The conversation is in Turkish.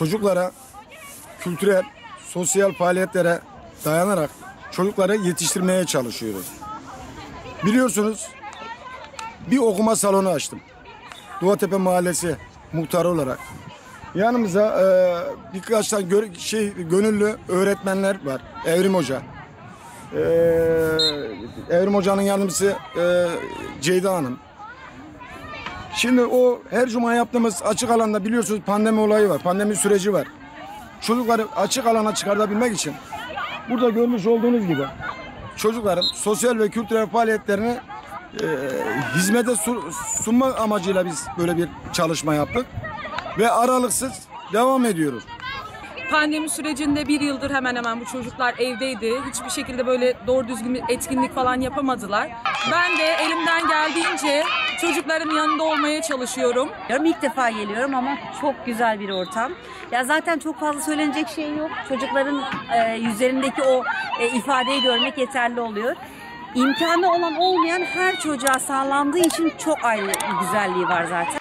çocuklara kültürel, sosyal faaliyetlere dayanarak çocukları yetiştirmeye çalışıyoruz. Biliyorsunuz bir okuma salonu açtım. Duvatepe Mahallesi muhtarı olarak. Yanımıza birkaç tane gönüllü öğretmenler var. Evrim Hoca. Evrim Hoca'nın yardımcısı Ceyda Hanım. Şimdi o her cuma yaptığımız açık alanda biliyorsunuz pandemi olayı var. Pandemi süreci var. Çocukları açık alana çıkartabilmek için burada görmüş olduğunuz gibi çocukların sosyal ve kültürel faaliyetlerini hizmete sunma amacıyla biz böyle bir çalışma yaptık. Ve aralıksız devam ediyoruz. Pandemi sürecinde bir yıldır hemen hemen bu çocuklar evdeydi. Hiçbir şekilde böyle doğru düzgün bir etkinlik falan yapamadılar. Ben de elimden geldiğince çocukların yanında olmaya çalışıyorum. İlk defa geliyorum ama çok güzel bir ortam. Ya zaten çok fazla söylenecek şey yok. Çocukların yüzlerindeki o ifadeyi görmek yeterli oluyor. İmkanı olan olmayan her çocuğa sağlandığı için çok ayrı bir güzelliği var zaten.